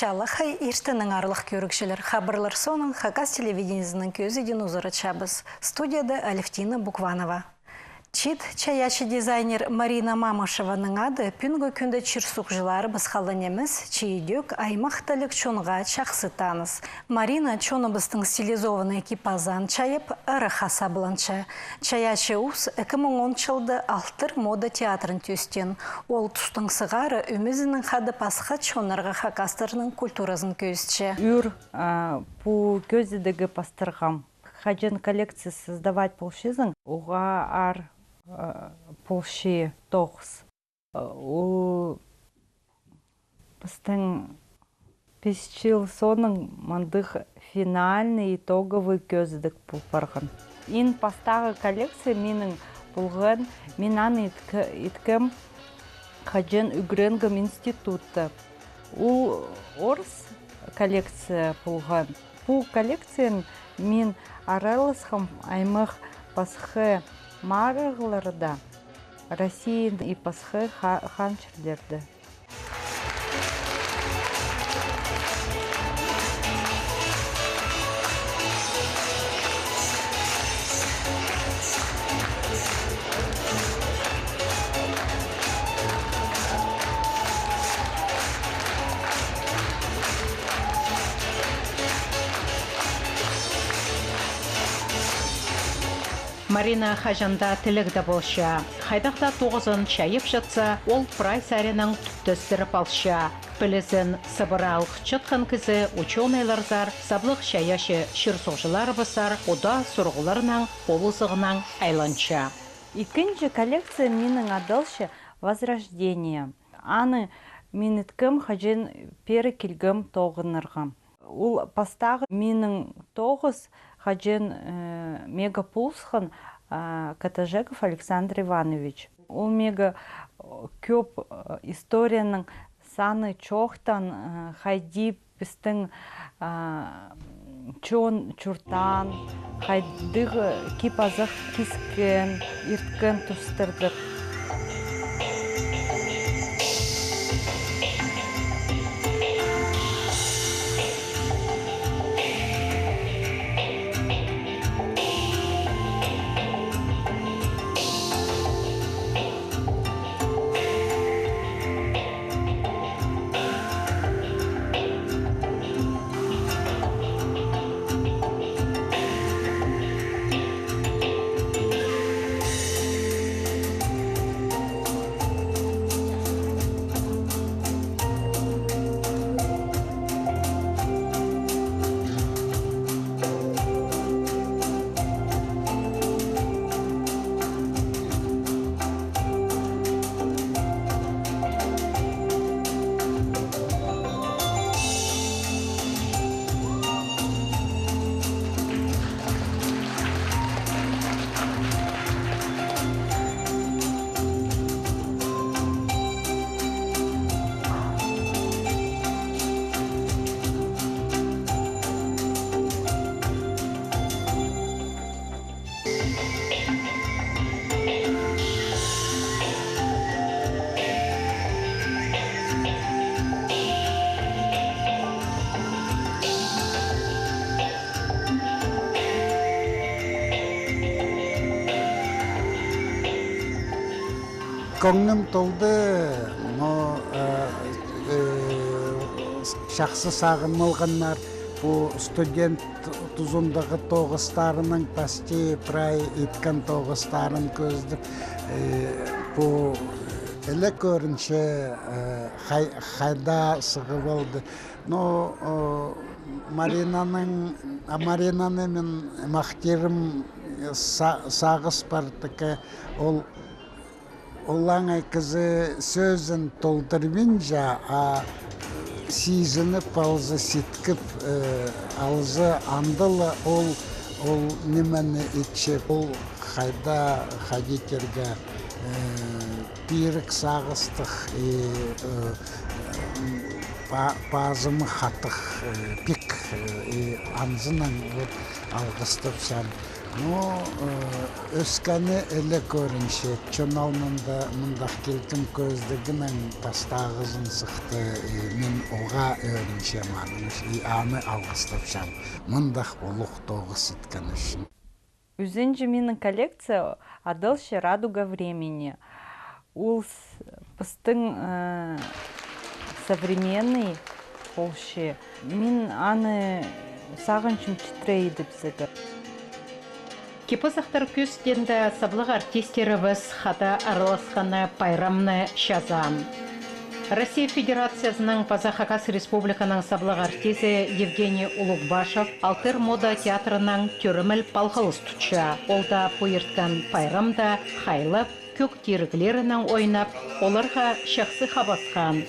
Чалахай иртінің арлық көрікшілер хабарлар соның Хакас телевидениесінің көзіден ұзыры чабыз. Студияда Алевтина Букванова. Чит чаячы дизайнер Марина Мамышеваның ады пүнгі күнді чирсуқ жылары бізқалын еміз чейдек аймақтылық чонға чақсы таныс. Марина чоныбыстың стилизованный экипазан чайып ұры хасабылынша. Чаячы ұс 2010 жылды алтыр мода театрын төстен. Ол тұстың сығары өмізінің қады пасқа чонырға хакастырының культуразын көзчі. Үр бұл көзідігі пастырғам. Хаджан коллекция создавать полшизың, уға ар полши тоғыз. Ол біздің 5 жыл соның мандық финальный итоговый көзідік бұл барған. Ин пастағы коллекция менің бұлғын, мен аны иткім Хаджан үгренгім институты. Ол орыс коллекция бұлған. Бұл коллекциян мен аралысқым аймақ пасхы марығыларда Россия и пасхы ханчерлерді. Марина Хажанда тілігді болша. Хайдақта 9-ын шайып жатса, ол прайс әрінің түттістіріп алша. Білізін сыбыралық чытқын кізі ученыйларзар, саблық шаяшы шырсоғжылар басар, ода сұрғыларынан полысығынан айланша. Икінші коллекция менің адалшы возрождение. Аны мен иткім Хаджан пері келгім тоғынырғым. Ол пастағы менің 9 Хаджан мегапулсхан Катажеков Александр Иванович. Ол мега көп историяның саны чоқтан хайди пістің чон чуртан, хайдық кипазық кискен, ирткен тұстырдық. Көңнім толды, шақсы сағынмылғаннар, бұл студент тұзындағы тоғыстарының пасти прай еткен тоғыстарын көзді. Бұл әлі көрінше қайда сығы болды. Маринаны мен мақтерім сағыс бардықы ол Олаңай кізі сөзін толдырминжа, сезініп алзы сеткіп, алзы андылы ол немені етші. Ол қайда қадетерге пирік сағыстық, базымы қатық пик анзынан алғыстып сән. Ну, өскәне әлі көрінше, чоналмында мұндақ келкім көздігі мен тастағызын сықты, мен оға өрінше маныш, аны алғыстапшам, мұндақ олық тоғыз сіткен үшін. Үзінжі менің коллекция адылшы «Радуга времени». Ол пыстың современный болшы. Мен аны сағыншым читрейді бізігі. Кипозақтар көстенді саблық артистеріміз хада араласқаны пайрамны шазан. Россия Федерациясының Пазахакас Республиканың саблық артисі Евгений Улугбашев Алтер мода театрының төріміл палғылыс тұтша. Олда пойыртқан пайрамда қайлып, көк тергілерінің ойнап, оларға шақсы қабасқан.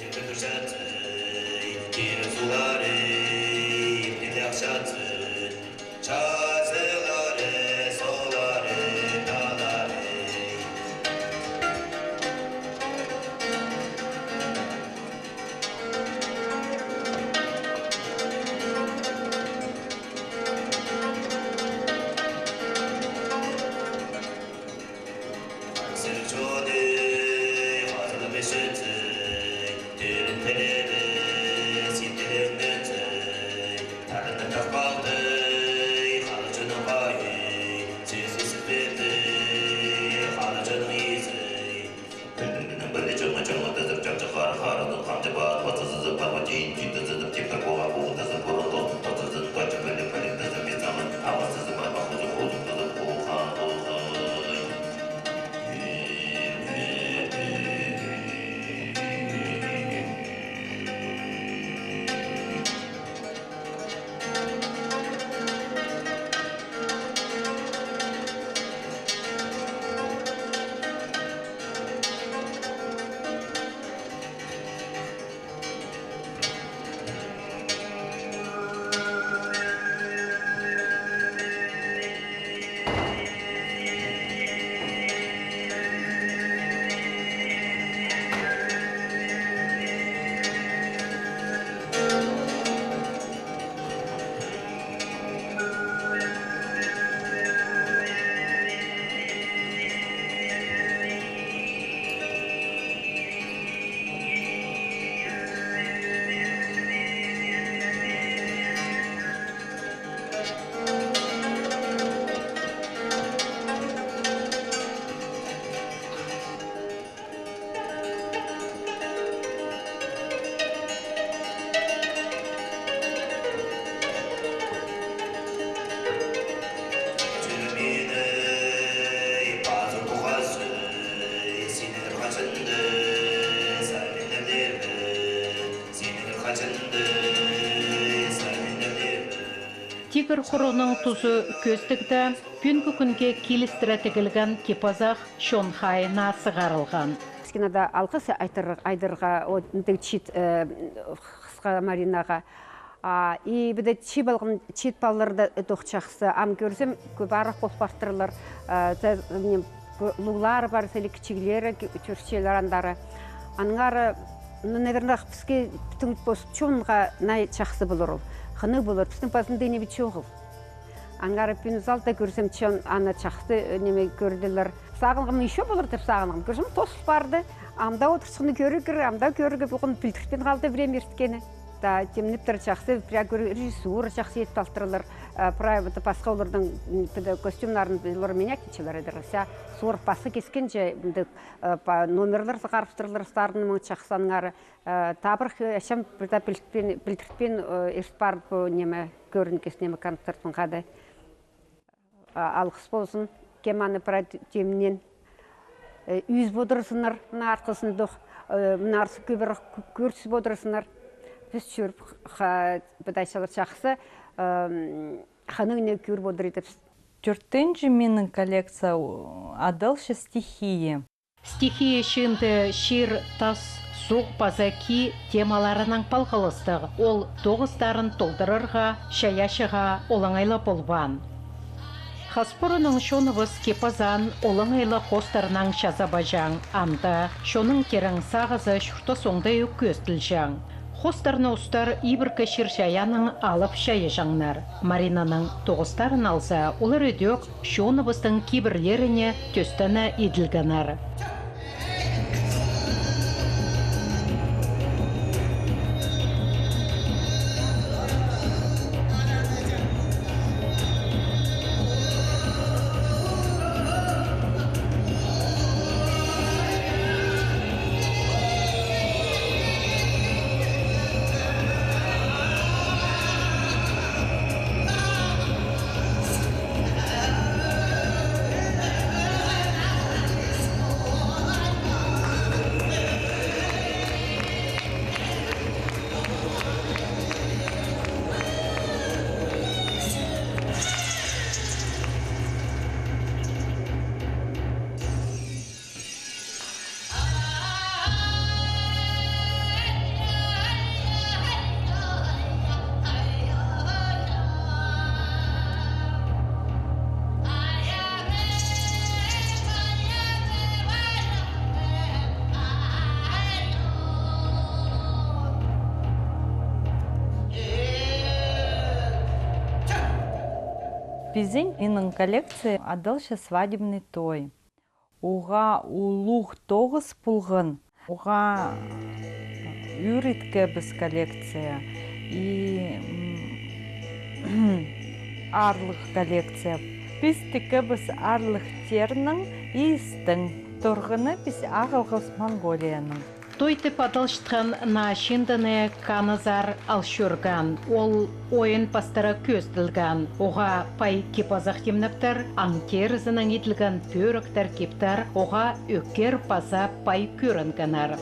Тигр құруның тұзы көстікті пүнгі күнге келістірі тігілген кипазақ Шонхайына сығарылған. Скинада алқыс айдырға, чит қысқа Маринаға. И біде чит балларды тоқчақсы ам көрсем көп арақ қоспақтырылар. Лулар бар, сәлі кішігілері, түршелер андары. Анғары, наверное, бізге түңіт босып чонға най чақсы болыр ол. Ханы болыр, біздің басында не бітші оғыл. Аңғары пүн залда көрсем чон ана чақты неме көрділер. Сағылғым еще болыр деп сағылғым. Көрсем тосыл барды, амда отырсыны көрігір, амда көрігі бұғын пілтіртпен қалды бірем ерткені. Темнептер чақты, режиссур чақты етіп алтырылыр. Правилы басқа олардың костюмларын олар меняк етшілер едіріся. Суыр басы кескен же номерлер сығарыптырылыр старының чақсанғары. Табыр әшем пілтіртпен ерспар неме көрінкес неме концертін қады. Алғыс болсын, кеманы темнен. Үйіз бодырысынар, арқысын доқ, мұнарсы көбір көрсіз бодырысынар. Біз жүріп бұдайшалар шақсы қаныңына көр бодыр етіп. Төртінші менің коллекция адылшы стихия. Стихия шынды шир, тас, суқ, пазаки темаларының палғылыстығы. Ол тоғыздарын толдырырға, шаяшыға олаңайлы болбан. Хаспорының шонывыз кепазан олаңайлы қостарының шазабажаң, анда шоның керің сағызы шұрты соңдай көстіл жаң. Хостарны устар ибіркі ширшаяның алып шайы жаңнар. Маринаның тоғыстарын алса, олар өдек шоныбыстың кибірлеріне төстіні еділгінар. Біздің менің коллекция адалшы свадебный той. Уға улуғ 9 пулғын. Уға үрітке біз коллекция. И арлық коллекция. Біз тікі біз арлық тернің истің. Тұрғыны біз ағылғыз Монголияның. Той тип адалшытқан на шиндыны канызар алшурган. Ол ойын пастыра көзділган. Оға пай кипазақ темніктір, аңтерізінің етілген пөріктер кептір, оға өккер паза пай көрінгінар.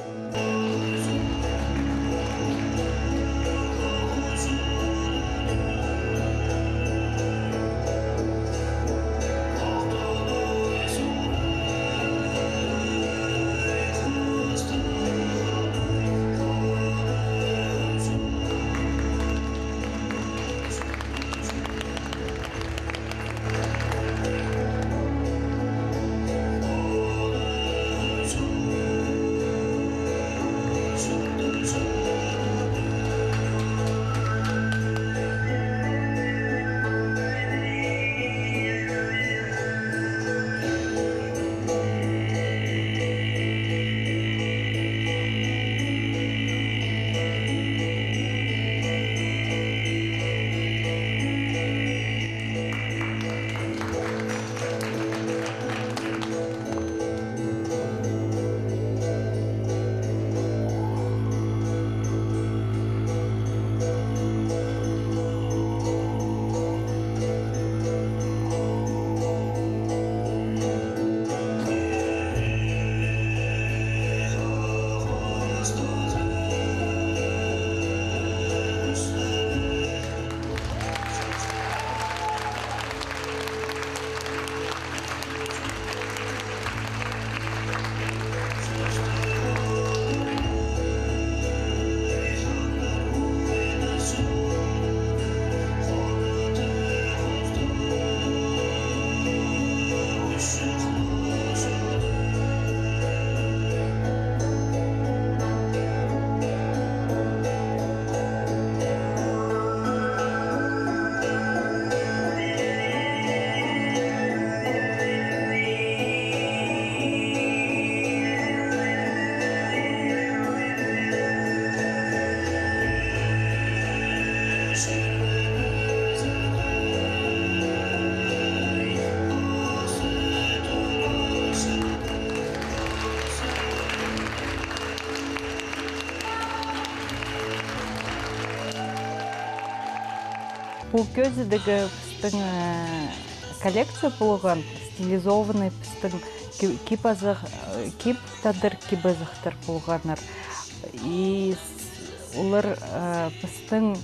Бұл көзідегі пістің коллекция болған стилизованный пістің кип тадыр кибазықтыр болғаныр. И олар пістің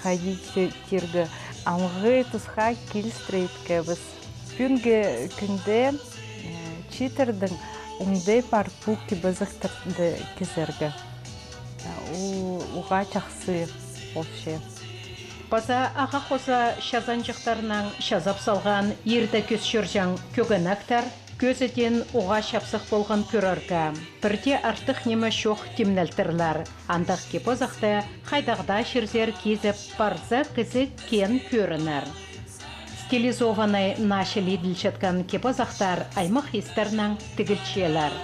қайдейті тергі алғы тұсқа келістірейдікі біз. Пүнге күнде читердің ұмдай бар бұл кибазықтырды кезергі. Оға чақсы вообще. Паза аға қоса шазанжықтарынан шазап салған ерді көз шөржан көгінақтар, көзеден оға шапсық болған көрерге. Бірде артық немі шоқ темнелтірлер. Андық кепозақты қайдағда шерзер кезіп барза кізі кен көрінер. Стилизованный нашили ділшеткан кепозақтар аймақ естернің тігілчелер.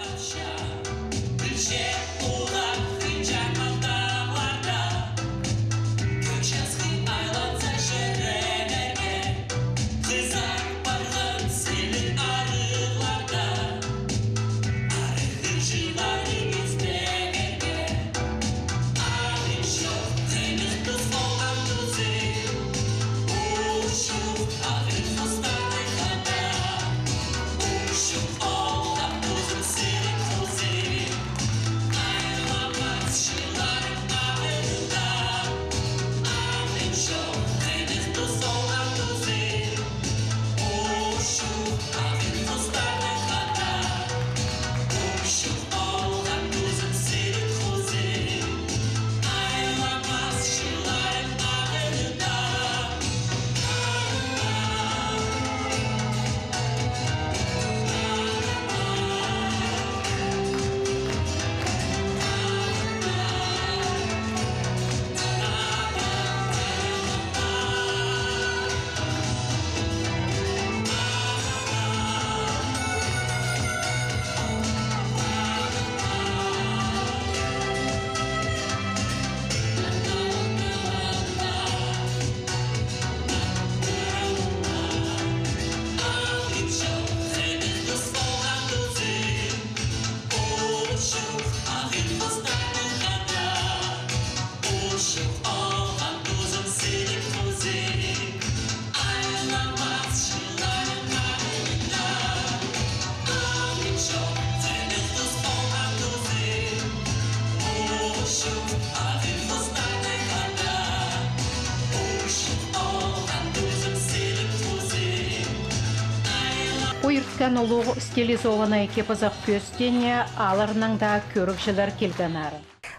Ойыртқан олуғы стилизованный кепозақ көстене аларының да көрікшілер келгенар.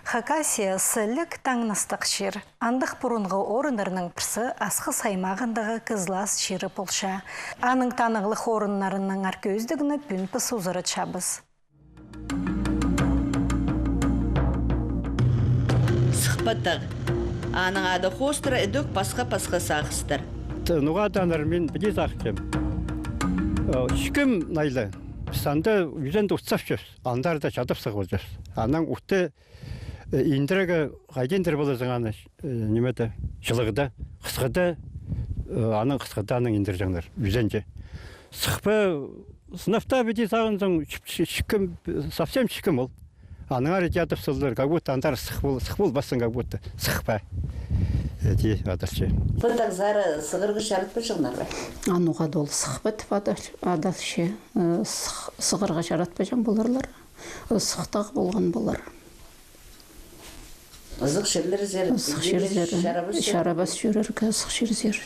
Хакасия сілік таңнастық шер. Андық бұрынғы орындарының пірсі асқы саймағындағы кызлас шері полша. Аның танығлық орынларының аркөздігіні пүн пысузыры чабыз. Сықпаттық. Аның ады қостыра үдік пасқа-пасқа сағыстыр. Нуға даныр мен біде сақым. Шүкім найлы. Санда үзенді ұтсап жөз. Андарды жадып сығыл жөз. Аның ұтты индірігі қайдендір болы зыңаны немеді жылығыда, қысқыда, аның қысқыда аның индір жаңдар, үзенде. Сықпы сыныфта біде сағын шүкім, совсем шүкім ол. Аның ары жадып сылдыр, как будто андар сық бол басын, как будто сықпа. Ди адасчы. Бұлтақ зары сығырғы жарытпы жылнар ба? Ануға дол сықпет адасчы сығырға жаратпы жан боларлар. Сықтақ болған болар. Зық шерлер зер? Сық шерзер. Шарабас жүрерге сық шерзер.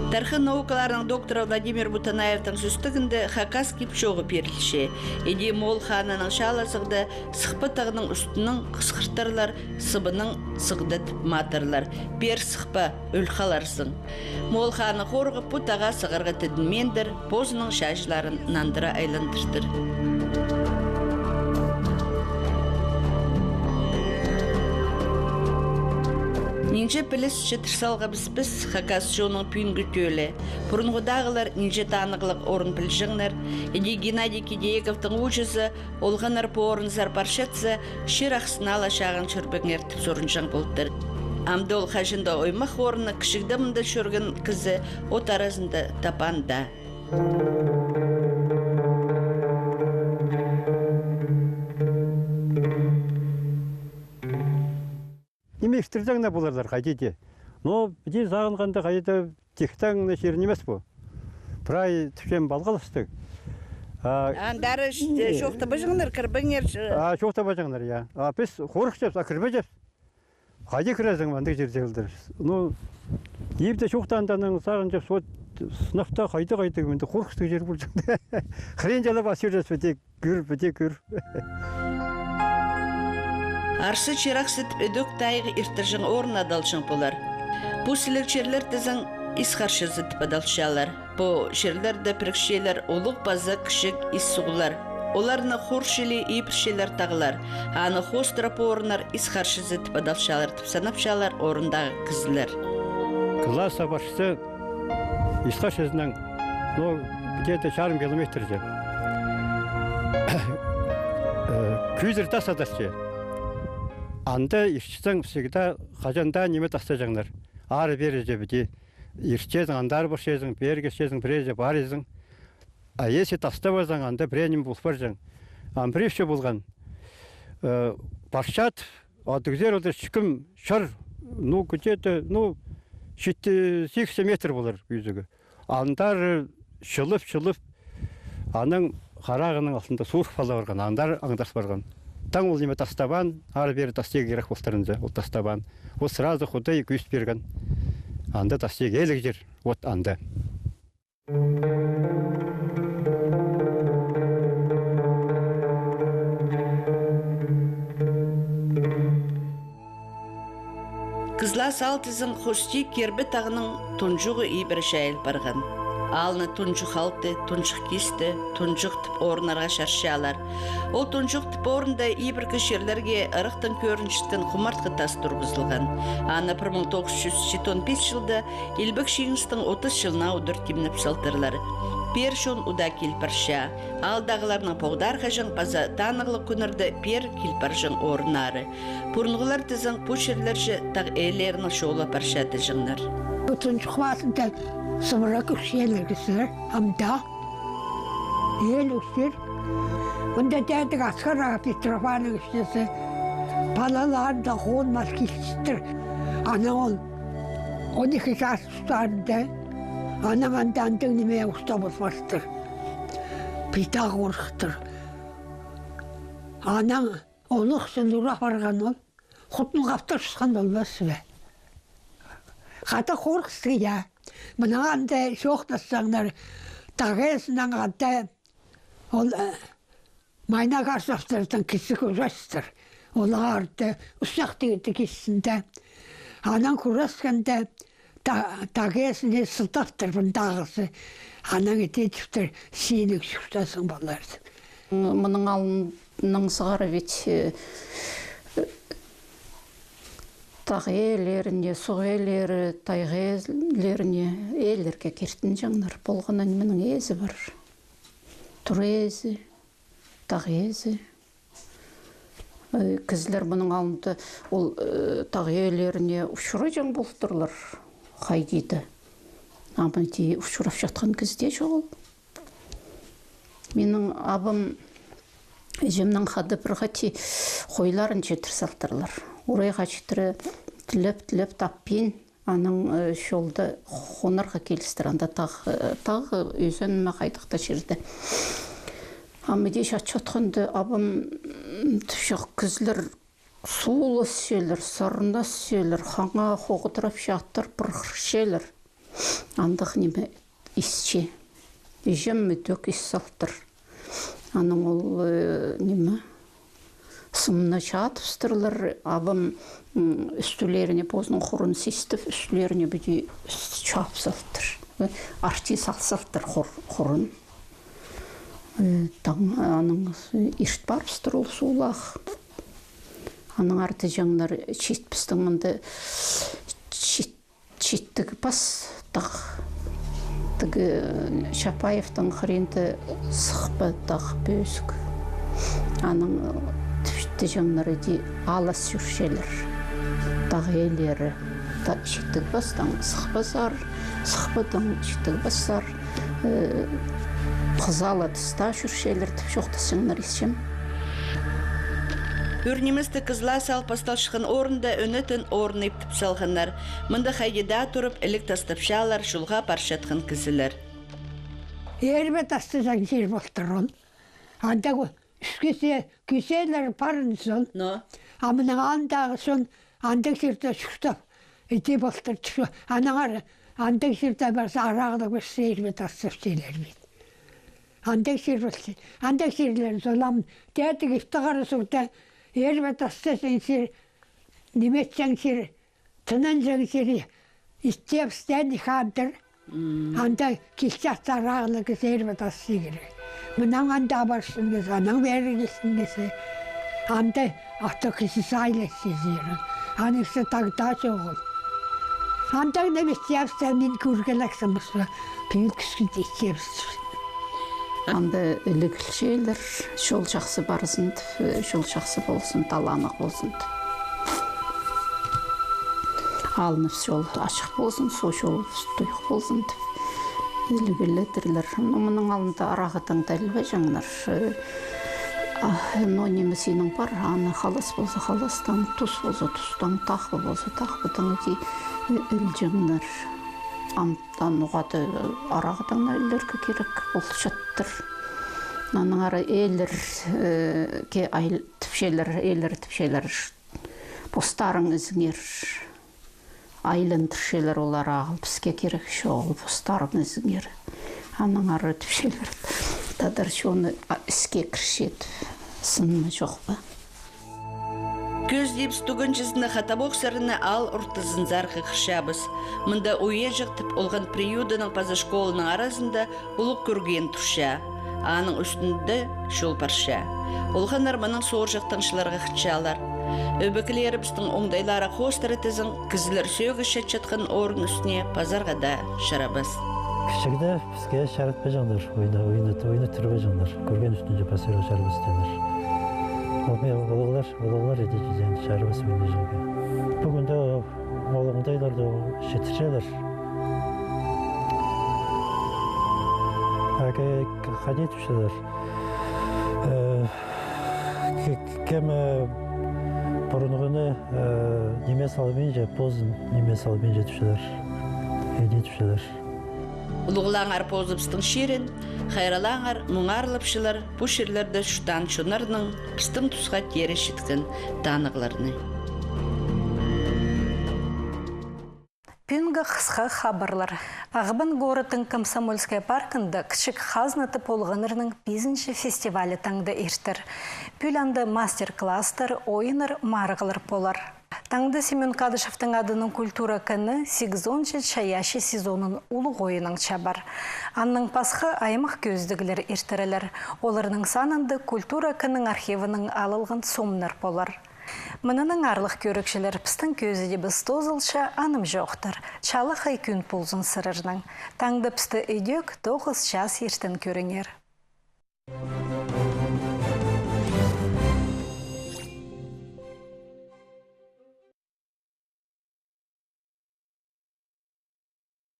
Тархы наукаларының докторы Владимир Бутанаевтың сүстігінде Хакас кепшоғы перілші. Еде мол ханының шаласығды сықпытағының үстінің қысқырттарлар, сыбының сығдыт матырлар. Бер сықпа өлхаларсың. Мол ханы қорғы пұтаға сығырғы тідінмендір, бозының шашыларын нандыра айландырдыр. Нинже піліс шетірсалға біз Хакас жоның пүйінгі төлі. Бұрынғыдағылар нинже танығылық орын пілжіңнер. Еде Геннадий Кедеековтың ұжызы олғанар по орын зарпаршетсі шыр ақсынала шағын чөрбігін әртіп зорын жаң болдыр. Амдол қажында оймақ орыны кішігді мұнда шөрген қызы от аразында тапанда. Емештірдіңі боларлар қайдеде. Но біде зағынғанда қайда тектаңына жерін емес бұл. Бірай түшен балғалыстық. Андары шоқты бажыңдар, кірбіңер? Шоқты бажыңдар, я. Біз қорық жеп, кірбі жеп. Қайде кірезің маңдық жердегілдір. Ну, ебді шоқтанданың сағын жеп, сынақта қайда көменді қорқыстық жер бұл жыңды. Қырен жалап асыр жес, біте көр. Арсы чирақсыт өдөк тайғы иртіржің орын адалшың болар. Бұл сілікчерлер тізің исхаршызы тіпадалшалар. Бұ жерлерді пірікшелер олық базы кішік иссуғылар. Оларны хоршили ипіршелер тағылар. Аны хостырап орынар исхаршызы тіпадалшалар, тіпсанапшалар орындағы кізілер. Класса башысы исхаршызынан, где-то 1,5 километр же. Күзір тасадасчы. Анда ишчісің всегда қажанда неме тастажаңдар. Ары-бері же біде. Ирчезің, андар бұршезің, бергешезің, біреже бар ezің. А если тастабазың, анда біренім бұлпар жың. Біреуше болған. Баршат, адығзер ода шықым, шар, где-то, 7-8 метр болар үйзігі. Андар шылып, аның қарағының алтында суық фала барған, андар аңдас барған. Таң ол неме тастабан, ары-бері тастеге керек болтарынды, ол тастабан. Ол сразу құдай күйіс берген. Анда тастеге елік жер, вот анда. Кызла салтызың хости кербі тағының тұнжығы ибір шәйіл барған. Алны тұнжық алты, тұнжық кесті, тұнжық тіп орынарға шаршалар. Ол тұнжық тіп орында ибір кішерлерге ырықтың көріншістен құмартқы тас тұрғызылған. Аны 1975 жылда Илбік Шеңістің 30 жылына ұдыр темніп салтырлар. Першон ұда келпарша. Алдағыларының поғдар қажың паза танығылы күнірді пер келпаржың орынары. Бұрынғылар тізің пөшерлерші тақ әйлерінің шоула парша тізіңнер. Тұнжық басында Сымыра күшелер кісілер, амда, ел өксер. Онда дәдік асқараға Петрофаның үштесі, балаларында қонмас келістір. Ана ол 12 жас ұстарында, аның андандың неме ұстабыз бастыр. Питақ орықтыр. Анаң олық сылырақ барған ол, құтын қаптыр шысқан олбасы бә. Қата қорқысты, я. Мұның анда шоқтастаңдар тағесінен анда ол майна қарсақтырдың кісі көрестір. Ол арды ұсақтығыды кесінде. Анан көрескенде тағесіне сылтақтыр бұндағысы. Анан ететіптір сенік шықтасын боларды. Мұның алының сығары бет тағелеріне, сұғелері, тайғелеріне елерге кертін жаңдар. Болғанан менің езі бар. Тұрезі, тағезі. Кізлер мұның алынды ол тағелеріне ұшыры жаң болдырлар. Қайдейді. Амынде ұшырап жатқан кізде жоғыл. Менің абым жемнің қады бір қати қойларын жетір салтырлар. Орайға жетірі тіліп таппен, аның шолды қонарға келістір. Анда тағы өзін қайдықта жерді. Амеде шатшатқанды абым түшіқ күзлер суылы селер, сарына селер, қаңа қоғытырап жаттыр бұрғыр селер. Андық неме исче. Ежем мүдік ис салтыр. Аның ол неме сымына шатыпстырлар, абым үстілеріне позның құрын систіп, үстілеріне бүде чап салтыр. Арти салтыр құрын. Аның ешт барпстыр ол суылақ. Аның арты жаңдар четпістің мұнды четтігі бас тақ. Тігі Шапаевтың қыренді сықпы тақ бөзік. Аның түшті жаңлары де алас жүршелер, тағелері, шеттік бастан сықпазар, сықпыдан шеттік басар, қызалы тұста жүршелер түп жоқтасыңлар есем. Үрнемізді қызла сал пасталшықын орында өнетін орны ептіп салғандар. Мұнда қайгеда тұрып әлік тастапшалар, шулға паршатқын кізілер. Ербе тастызан жер болтыр ол. Анда күселер парын сон. Амының андағы сон, андық жерді шықтап, еті болтыр түші. Анағар андық жерді барса арағыда көрсе ербе тастап сейлер бейді. Андық жер болсы. Андық жерлер соламын. Дәдік ифтағары соғда ербе тастасың сер, неметсің сер, тынан жың сер, истепстен хантер. Анда кистястарағылығы сербет асы керек. Мұнан анда барсын кесі, анан бәрігесін кесі. Анда авто кісі сайлесі зерін. Анықсы тағда жоғыл. Анда неместепстенін көргелексін бұсы. Пүйін күскіде істепсін. Анда ілігілшейлер, жол жақсы барысын, жол жақсы болсын, таланық болсын. Алынып жол ашық болсын, со жол тұйық болсын. Ілігілетірлер. Мұның алында арағытың дәлбе жаңлар. Но немесінің бар, аны қалас болса қаластан, тұс болса тұстан, тақпы болса тақпыдың үлжіңлер. Антан ұғады арағыдан әлдерге керек бұл жаттыр. Наның ары әлір тіпшелер постарың ізіңер. Айлын тіршелер олар ағыл бізге керек шоғыл постарың ізіңер. Аның ары тіпшелер. Тадар шоны іске кіршет. Сынны жоқ ба? Көз дейбіз түгін жүзіні қатабоқ сарыны ал ұртызын зарқы қышабыз. Мұнда ойе жықтып олған приюдының паза школының арасында ұлық көрген тұрша. Аның үстінде шол парша. Олған арманың соғыр жақтаншыларға қытшалар. Өбекілері біздің оңдайлары қостыры тізін кізілер сөгі шетчатқан орын үстіне пазарға да шарабыз. Кішігді бізге шарытпе жаңдар, ойны түрбе жаңдар. Көрген үстінде пасырға шарабыз денір. Олығылар еді жүзен шарабыз өйне жағы. Бүгінде олығындайларды шетіршелер. Әге қане түшелер. Кем бұрынғыны неме салымен же, позын неме салымен же түшелер. Әне түшелер. Улуғлаңар позыпстың шерін, қайралаңар мұңарлыпшылар бұ шерлерді шүтан шонарының пістің тұсқа тері шеткен танығыларыны. Пүнгі қысқа хабарлар. Ағыбын ғорытын Комсомольская паркында кішік қазнаты полғанырның 5-ші фестивалі таңды ертір. Пүланды мастер-кластар, ойыныр, марғылыр полар. Таңды Семен Кадышевтың адының культура күні 8-ші чаяшы сезонын ұлық ойының чабар. Анның пасқы аймақ көздігілер ертірілер. Оларының санынды культура күнің архивінің алылғын сомнар полар. Мұнының арлық көрікшілер пістің көзіде біз тозылша аным жоқтыр. Чалы қай күн пулзын сырырның. Таңды пісті үйдек 9 час ертін көрінер.